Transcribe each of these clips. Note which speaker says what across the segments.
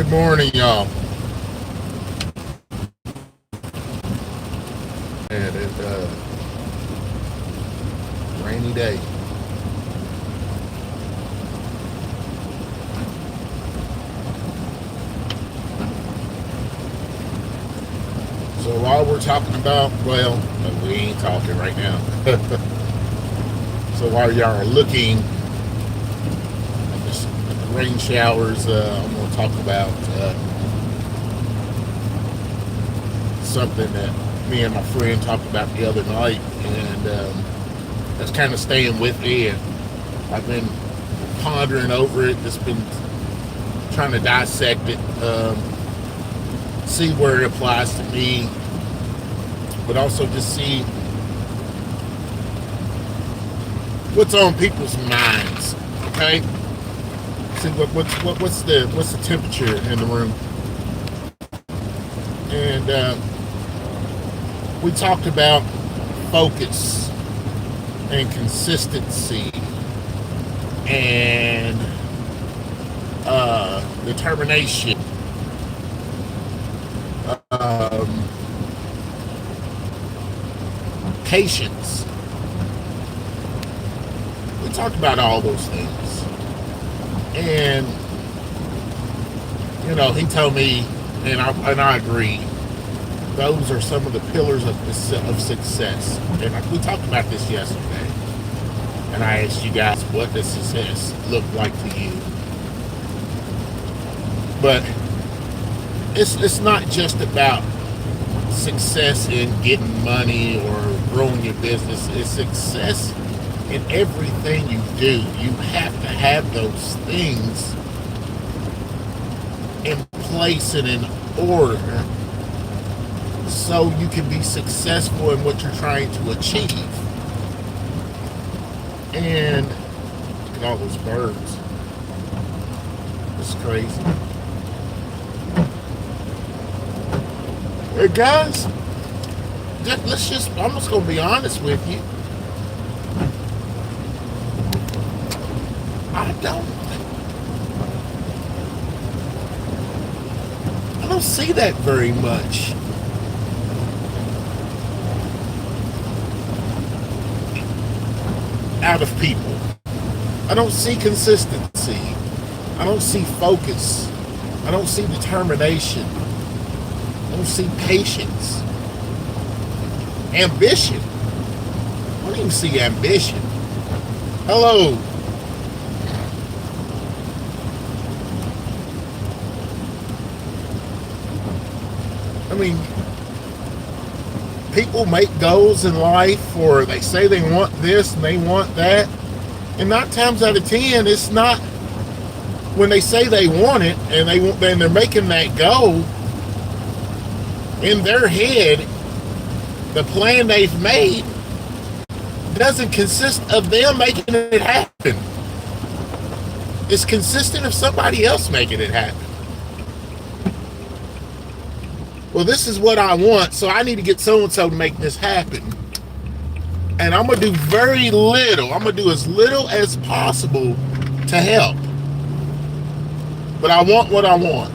Speaker 1: Good morning, y'all. And it's rainy day. So while we're talking about, well, we ain't talking right now. So while y'all are looking at the rain showers, I'm going to talk about something that me and my friend talked about the other night, and that's kind of staying with me. And I've been pondering over it, just been trying to dissect it, see where it applies to me, but also just see what's on people's minds. Okay, see what's the temperature in the room, and we talked about focus and consistency and determination, patience. We talked about all those things, and he told me, and I agree. Those are some of the pillars of success. And we talked about this yesterday. And I asked you guys, what does success look like to you? But it's not just about success in getting money or growing your business. It's success in everything you do. You have to have those things in place and in order, so you can be successful in what you're trying to achieve. And look at all those birds. It's crazy. Hey guys, I'm just going to be honest with you. I don't see that very much. Out of people. I don't see consistency. I don't see focus. I don't see determination. I don't see patience. Ambition. I don't even see ambition. Hello. I mean, people make goals in life, or they say they want this and they want that, and 9 times out of 10, it's not. When they say they want it and they're making that goal, in their head, the plan they've made doesn't consist of them making it happen. It's consistent of somebody else making it happen. Well, this is what I want, so I need to get so-and-so to make this happen. And I'm going to do very little. I'm going to do as little as possible to help. But I want what I want.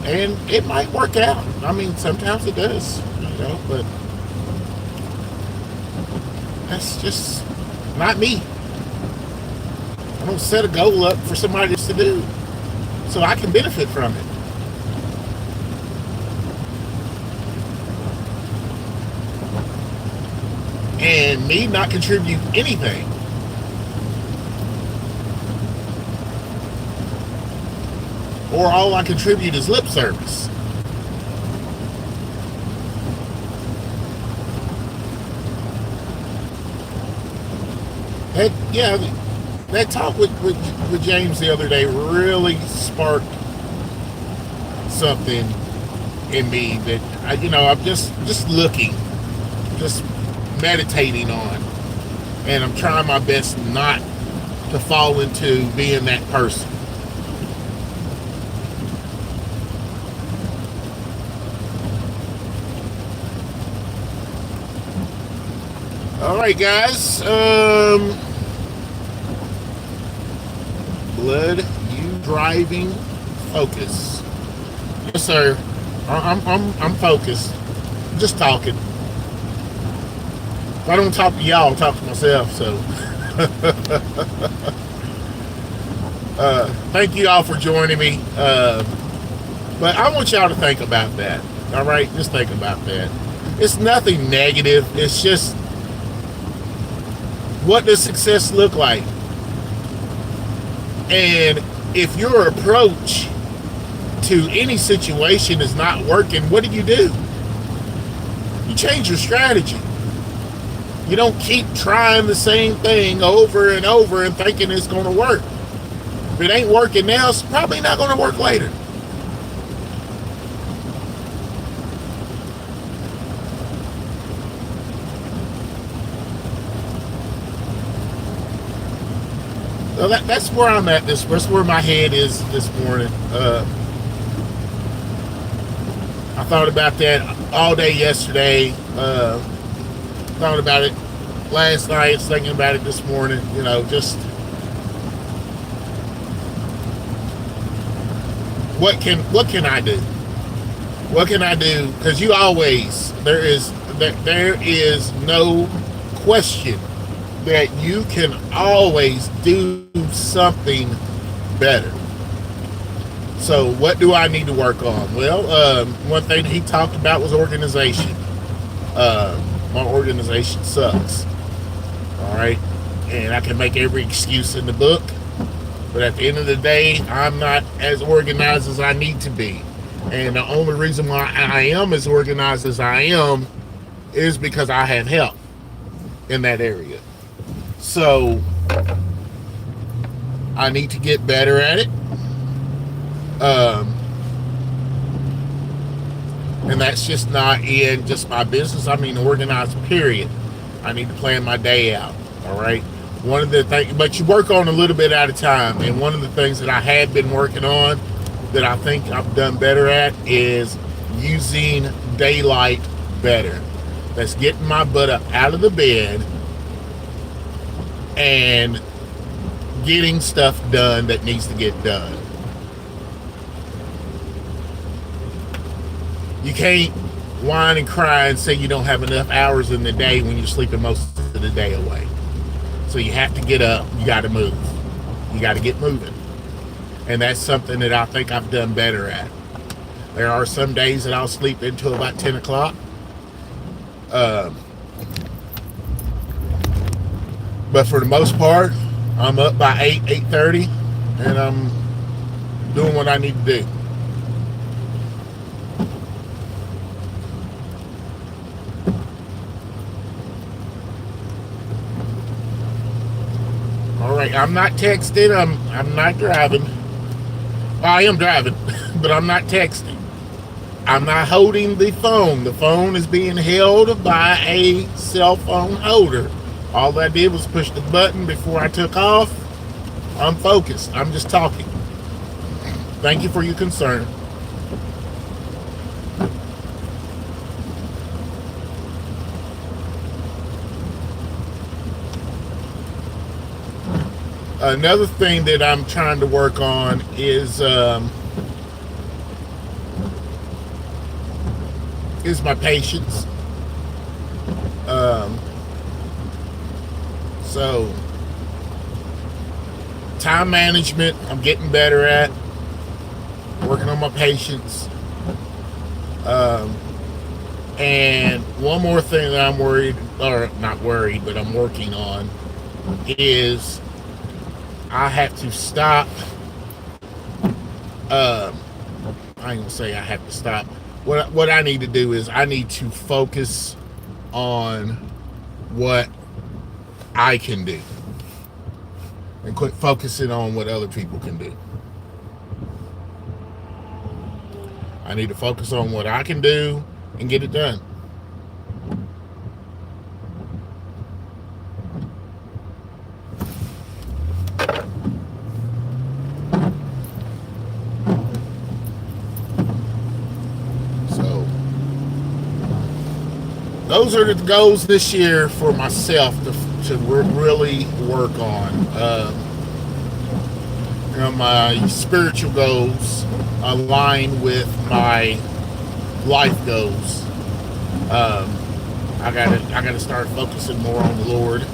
Speaker 1: And it might work out. I mean, sometimes it does, but that's just not me. I don't set a goal up for somebody else to do, so I can benefit from it. And me not contribute anything. Or all I contribute is lip service. That talk with James the other day really sparked something in me that I'm just looking, just meditating on, and I'm trying my best not to fall into being that person. All right, guys. Blood, you driving, focus. Yes, sir. I'm focused. I'm just talking. If I don't talk to y'all, I'll talk to myself. So, thank you all for joining me. But I want y'all to think about that. All right, just think about that. It's nothing negative. It's just, what does success look like? And if your approach to any situation is not working, what do? You change your strategy. You don't keep trying the same thing over and over and thinking it's going to work. If it ain't working now, it's probably not going to work later. So that's where I'm at. That's where my head is this morning. I thought about that all day yesterday. Thought about it last night. Thinking about it this morning. You know, just what can I do? What can I do? Because there is no question that you can always do something better. So what do I need to work on? Well, one thing he talked about was organization. My organization sucks. All right. And I can make every excuse in the book, but at the end of the day, I'm not as organized as I need to be. And the only reason why I am as organized as I am is because I have help in that area. So I need to get better at it. And that's just not in just my business. I mean, organized, period. I need to plan my day out. All right. One of the things, but you work on a little bit at a time. And one of the things that I have been working on that I think I've done better at is using daylight better. That's getting my butt up out of the bed and getting stuff done that needs to get done. You can't whine and cry and say you don't have enough hours in the day when you're sleeping most of the day away. So you have to get up. You got to move. You got to get moving. And that's something that I think I've done better at. There are some days that I'll sleep until about 10 o'clock. But for the most part, I'm up by 8:30, and I'm doing what I need to do. All right, I'm not texting. I'm not driving. Well, I am driving, but I'm not texting. I'm not holding the phone. The phone is being held by a cell phone holder. All I did was push the button before I took off. I'm focused. I'm just talking. Thank you for your concern. Another thing that I'm trying to work on is my patience. So time management, I'm getting better at. Working on my patience. And one more thing that I'm worried, or not worried, but I'm working on is I have to stop. I ain't gonna say I have to stop. What I need to do is I need to focus on what I can do and quit focusing on what other people can do. I need to focus on what I can do and get it done. those are the goals this year for myself to really work on. My spiritual goals align with my life goals. I gotta start focusing more on the Lord.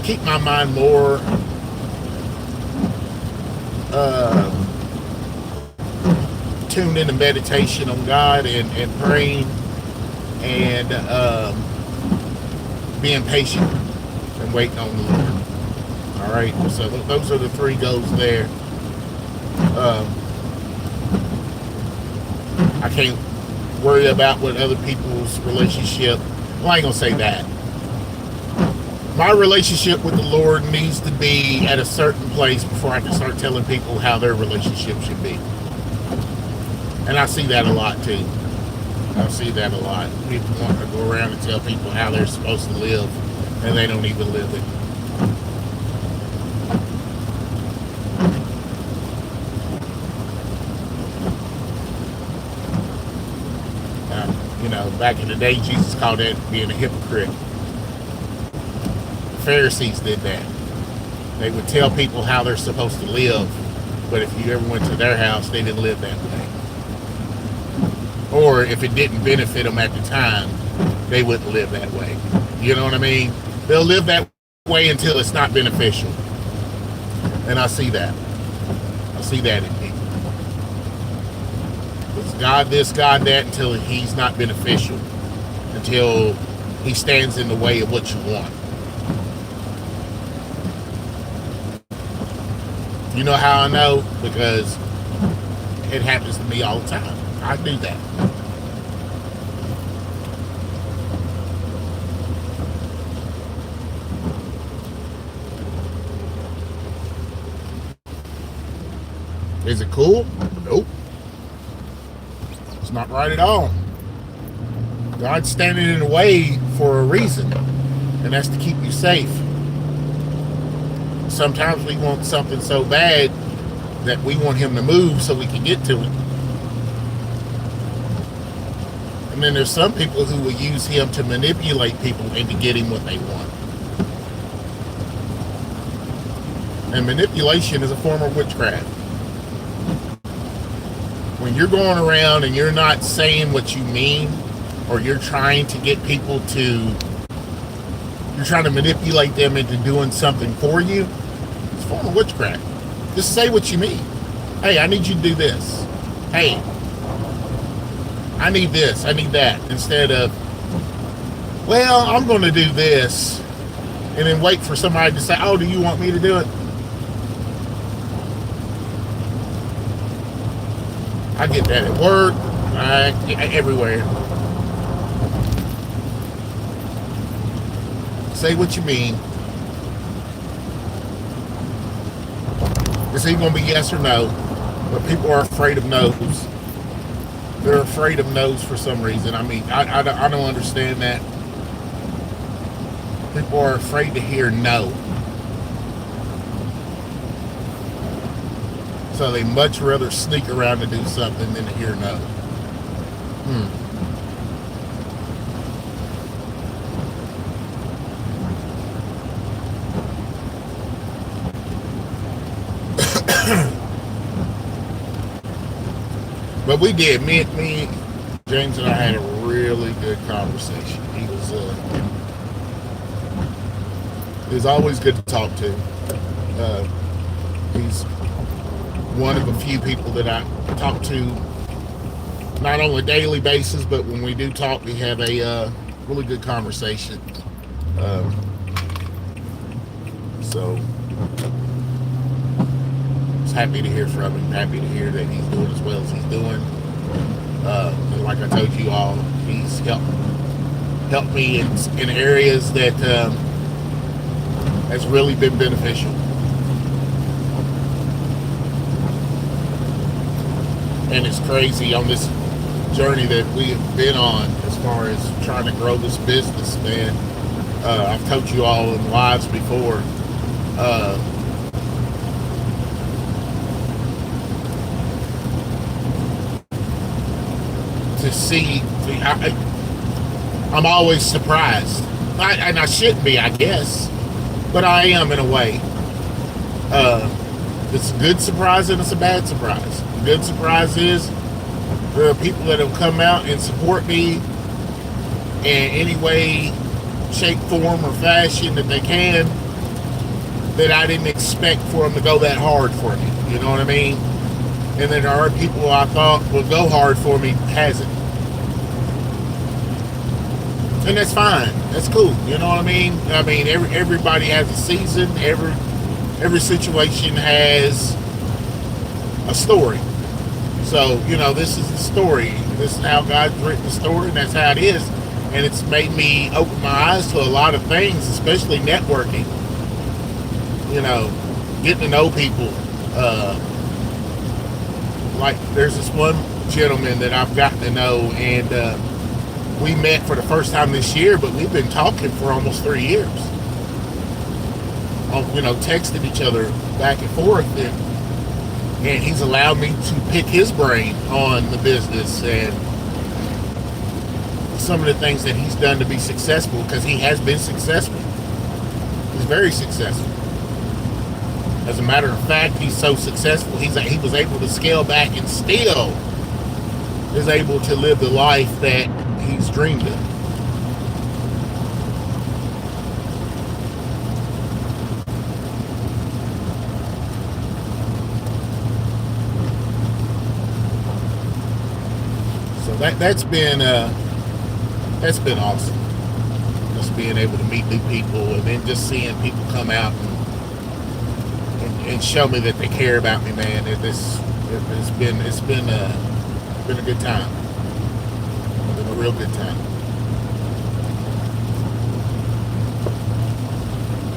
Speaker 1: Keep my mind more tuned into meditation on God and praying and being patient and waiting on the Lord. All right, so those are the three goals there. I can't worry about what other people's relationship. Well, I ain't gonna say that. My relationship with the Lord needs to be at a certain place before I can start telling people how their relationship should be. And I see that a lot too. I see that a lot. People want to go around and tell people how they're supposed to live, and they don't even live it. Back in the day, Jesus called that being a hypocrite. The Pharisees did that. They would tell people how they're supposed to live, but if you ever went to their house, they didn't live that way. Or if it didn't benefit them at the time, they wouldn't live that way. You know what I mean? They'll live that way until it's not beneficial. And I see that. I see that in people. It's God this, God that, until he's not beneficial. Until he stands in the way of what you want. You know how I know? Because it happens to me all the time. I do that. Is it cool? Nope. It's not right at all. God's standing in the way for a reason, and that's to keep you safe. Sometimes we want something so bad that we want him to move so we can get to it. And then there's some people who will use him to manipulate people into getting what they want. And manipulation is a form of witchcraft. When you're going around and you're not saying what you mean, or you're trying to get people you're trying to manipulate them into doing something for you, it's a form of witchcraft. Just say what you mean. Hey, I need you to do this. Hey, I need this, I need that. Instead of, well, I'm going to do this, and then wait for somebody to say, oh, do you want me to do it? I get that at work, everywhere. Say what you mean. It's either going to be yes or no, but people are afraid of no's. They're afraid of no's for some reason. I mean, I don't understand that. People are afraid to hear no. So they much rather sneak around to do something than to hear no. But we did. Me, James and I had a really good conversation. He was always good to talk to. He's one of a few people that I talk to, not on a daily basis, but when we do talk, we have a really good conversation. So I was happy to hear from him, happy to hear that he's doing as well as he's doing. And like I told you all, he's helped me in areas that has really been beneficial. And it's crazy on this journey that we have been on as far as trying to grow this business, man. I've told you all in lives before. see. I'm always surprised, and I shouldn't be, I guess, but I am in a way. It's a good surprise and it's a bad surprise. The good surprise is there are people that have come out and support me in any way, shape, form, or fashion that they can, that I didn't expect for them to go that hard for me. You know what I mean? And then there are people I thought would go hard for me, hasn't. And that's fine. That's cool. You know what I mean? I mean, everybody has a season. Every situation has a story. So, you know, this is the story. This is how God's written the story, and that's how it is. And it's made me open my eyes to a lot of things, especially networking. You know, getting to know people. Like, there's this one gentleman that I've gotten to know, and we met for the first time this year, but we've been talking for almost 3 years. You know, texting each other back and forth, and he's allowed me to pick his brain on the business and some of the things that he's done to be successful, because he has been successful. He's very successful. As a matter of fact, he's so successful, he was able to scale back and still is able to live the life that he's dreamed of. So that's been awesome. Just being able to meet new people, and then just seeing people come out and show me that they care about me, man. It's been a good time. It's been a real good time.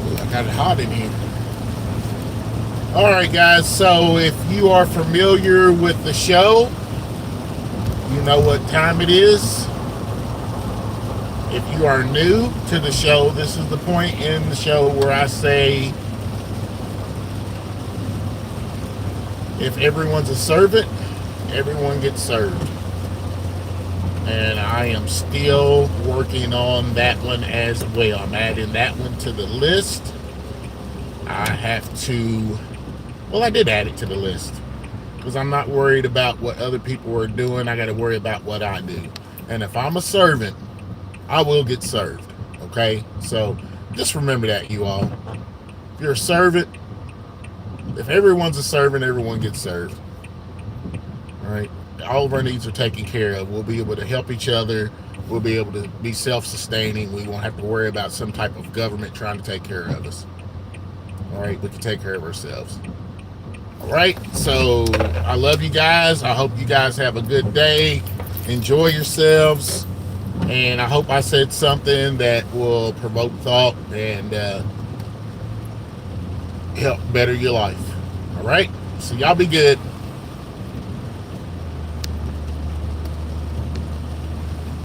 Speaker 1: Ooh, I got it hot in here. All right, guys. So if you are familiar with the show, you know what time it is. If you are new to the show, this is the point in the show where I say, if everyone's a servant, everyone gets served. And I am still working on that one as well. I'm adding that one to the list. I did add it to the list, because I'm not worried about what other people are doing. I got to worry about what I do. And if I'm a servant, I will get served. Okay? So just remember that, you all. If you're a servant, if everyone's a servant, everyone gets served. All right? All of our needs are taken care of. We'll be able to help each other. We'll be able to be self-sustaining. We won't have to worry about some type of government trying to take care of us. All right? We can take care of ourselves. All right? So I love you guys. I hope you guys have a good day. Enjoy yourselves. And I hope I said something that will provoke thought and help better your life. All right? So y'all be good.